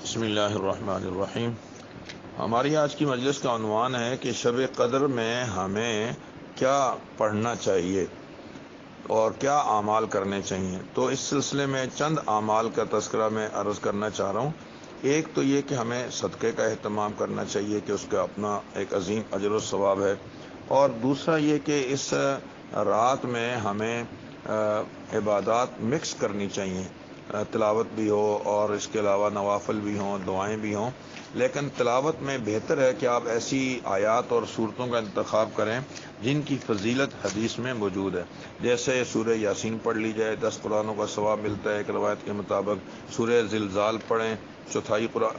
بسم اللہ الرحمن الرحیم۔ ہماری آج کی مجلس کا عنوان ہے کہ شب قدر میں ہمیں کیا پڑھنا چاہیے اور کیا اعمال کرنے چاہیے۔ تو اس سلسلے میں چند اعمال کا تذکرہ میں عرض کرنا چاہ رہا ہوں۔ ایک تو یہ کہ ہمیں صدقے کا اہتمام کرنا چاہیے کہ اس کا اپنا ایک عظیم اجر و ثواب ہے، اور دوسرا یہ کہ اس رات میں ہمیں عبادات مکس کرنی چاہیے، تلاوت بھی ہو اور اس کے علاوہ نوافل بھی ہوں، دعائیں بھی ہوں، لیکن تلاوت میں بہتر ہے کہ آپ ایسی آیات اور صورتوں کا انتخاب کریں جن کی فضیلت حدیث میں موجود ہے۔ جیسے سورہ یاسین پڑھ لی جائے، 10 قرآنوں کا ثواب ملتا ہے ایک روایت کے مطابق۔ سورہ زلزال پڑھیں،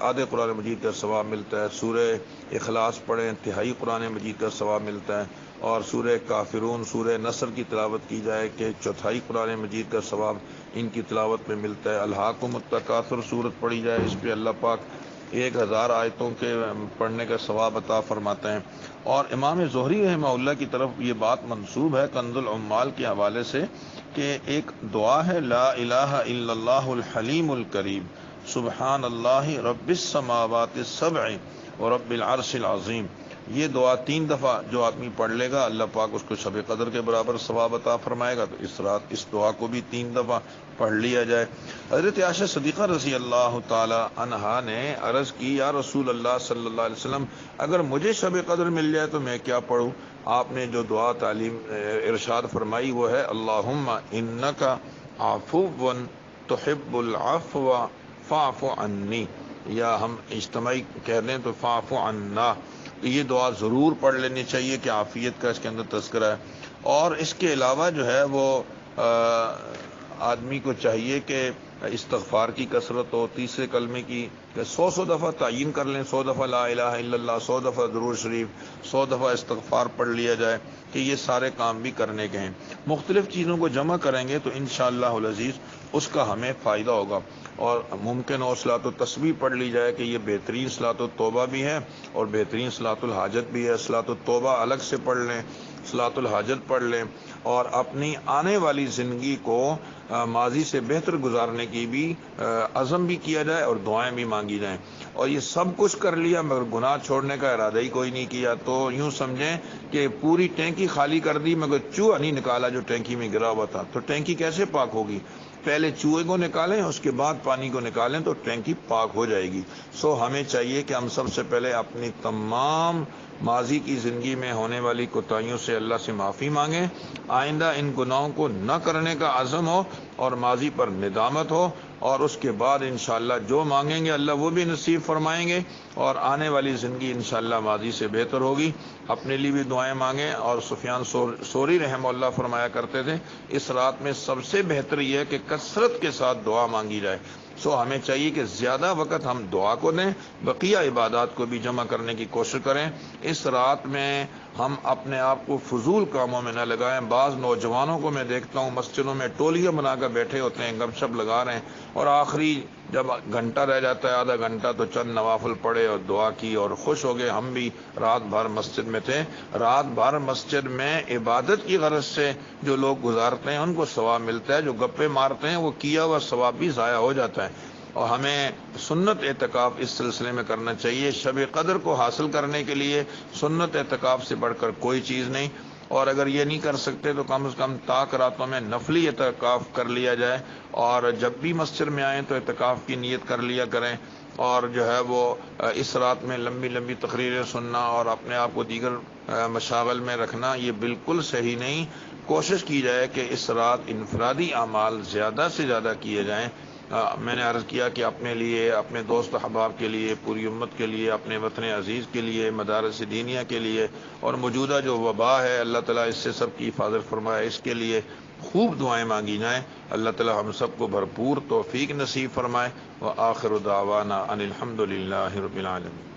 آدھے قرآن مجید کا ثواب ملتا ہے۔ سورہ اخلاص پڑھیں، تہائی قرآن مجید کا ثواب ملتا ہے۔ اور سورہ کافرون، سورہ نصر کی تلاوت کی جائے کہ چوتھائی قرآن مجید کا ثواب ان کی تلاوت میں ملتا ہے۔ الہاکم التکاثر سورت پڑھی جائے، اس پہ اللہ پاک 1000 آیتوں کے پڑھنے کا ثواب عطا فرماتے ہیں۔ اور امام زہری رحمہ اللہ کی طرف یہ بات منسوب ہے کنز العمال کے حوالے سے کہ ایک دعا ہے، لا الہ الا اللہ الحلیم الکریم سبحان اللہ رب السماوات السبع ورب العرش العظیم۔ یہ دعا 3 دفعہ جو آدمی پڑھ لے گا، اللہ پاک اس کو شب قدر کے برابر ثواب عطا فرمائے گا۔ تو اس رات اس دعا کو بھی 3 دفعہ پڑھ لیا جائے۔ حضرت عائشہ صدیقہ رضی اللہ تعالی عنہا نے عرض کی، یا رسول اللہ صلی اللہ علیہ وسلم، اگر مجھے شب قدر مل جائے تو میں کیا پڑھوں؟ آپ نے جو دعا تعلیم ارشاد فرمائی وہ ہے، اللہم انک عفو تحب العفو فاعف عنی، یا ہم اجتماعی کہہ لیں تو فاعف عنا۔ یہ دعا ضرور پڑھ لینی چاہیے کہ عافیت کا اس کے اندر تذکرہ ہے۔ اور اس کے علاوہ جو ہے وہ آدمی کو چاہیے کہ استغفار کی کثرت ہو، تیسرے کلمے کی 100 دفعہ تعین کر لیں، 100 دفعہ لا الہ الا اللہ، 100 دفعہ درود شریف، 100 دفعہ استغفار پڑھ لیا جائے کہ یہ سارے کام بھی کرنے کے ہیں۔ مختلف چیزوں کو جمع کریں گے تو انشاءاللہ العزیز اس کا ہمیں فائدہ ہوگا۔ اور ممکن ہو صلاۃ التسبیح پڑھ لی جائے کہ یہ بہترین صلاۃ التوبہ بھی ہے اور بہترین صلاۃ الحاجت بھی ہے۔ صلاۃ التوبہ الگ سے پڑھ لیں، صلاۃ الحاجت پڑھ لیں، اور اپنی آنے والی زندگی کو ماضی سے بہتر گزارنے کی بھی عزم بھی کیا جائے اور دعائیں بھی مانگی جائیں۔ اور یہ سب کچھ کر لیا مگر گناہ چھوڑنے کا ارادہ ہی کوئی نہیں کیا، تو یوں سمجھیں کہ پوری ٹینکی خالی کر دی مگر چوہا نہیں نکالا جو ٹینکی میں گرا ہوا تھا، تو ٹینکی کیسے پاک ہوگی؟ پہلے چوہے کو نکالیں، اس کے بعد پانی کو نکالیں تو ٹینکی پاک ہو جائے گی۔ ہمیں چاہیے کہ ہم سب سے پہلے اپنی تمام ماضی کی زندگی میں ہونے والی کوتاہیوں سے اللہ سے معافی مانگیں، آئندہ ان گناہوں کو نہ کرنے کا عزم ہو اور ماضی پر ندامت ہو، اور اس کے بعد انشاءاللہ جو مانگیں گے اللہ وہ بھی نصیب فرمائیں گے، اور آنے والی زندگی انشاءاللہ ماضی سے بہتر ہوگی۔ اپنے لیے بھی دعائیں مانگیں۔ اور سفیان ثوری رحمہ اللہ فرمایا کرتے تھے، اس رات میں سب سے بہتر یہ ہے کہ کثرت کے ساتھ دعا مانگی جائے۔ ہمیں چاہیے کہ زیادہ وقت ہم دعا کو دیں، بقیہ عبادات کو بھی جمع کرنے کی کوشش کریں۔ اس رات میں ہم اپنے آپ کو فضول کاموں میں نہ لگائیں۔ بعض نوجوانوں کو میں دیکھتا ہوں مسجدوں میں ٹولیاں بنا کر بیٹھے ہوتے ہیں، گپ شپ لگا رہے ہیں، اور آخری جب گھنٹہ رہ جاتا ہے، آدھا گھنٹہ، تو چند نوافل پڑھے اور دعا کی اور خوش ہو گئے۔ ہم بھی رات بھر مسجد میں تھے۔ رات بھر مسجد میں عبادت کی غرض سے جو لوگ گزارتے ہیں ان کو ثواب ملتا ہے، جو گپے مارتے ہیں وہ کیا ہوا ثواب بھی ضائع ہو جاتا ہے۔ اور ہمیں سنت اعتکاف اس سلسلے میں کرنا چاہیے۔ شب قدر کو حاصل کرنے کے لیے سنت اعتکاف سے بڑھ کر کوئی چیز نہیں، اور اگر یہ نہیں کر سکتے تو کم از کم طاق راتوں میں نفلی اعتکاف کر لیا جائے، اور جب بھی مسجد میں آئیں تو اعتکاف کی نیت کر لیا کریں۔ اور جو ہے وہ اس رات میں لمبی لمبی تقریریں سننا اور اپنے آپ کو دیگر مشاغل میں رکھنا یہ بالکل صحیح نہیں۔ کوشش کی جائے کہ اس رات انفرادی اعمال زیادہ سے زیادہ کیے جائیں۔ میں نے عرض کیا کہ اپنے لیے، اپنے دوست احباب کے لیے، پوری امت کے لیے، اپنے وطن عزیز کے لیے، مدارس دینیہ کے لیے، اور موجودہ جو وبا ہے اللہ تعالیٰ اس سے سب کی حفاظت فرمائے، اس کے لیے خوب دعائیں مانگی جائیں۔ اللہ تعالیٰ ہم سب کو بھرپور توفیق نصیب فرمائے۔ وآخر دعوانا ان الحمد للہ رب العالمین۔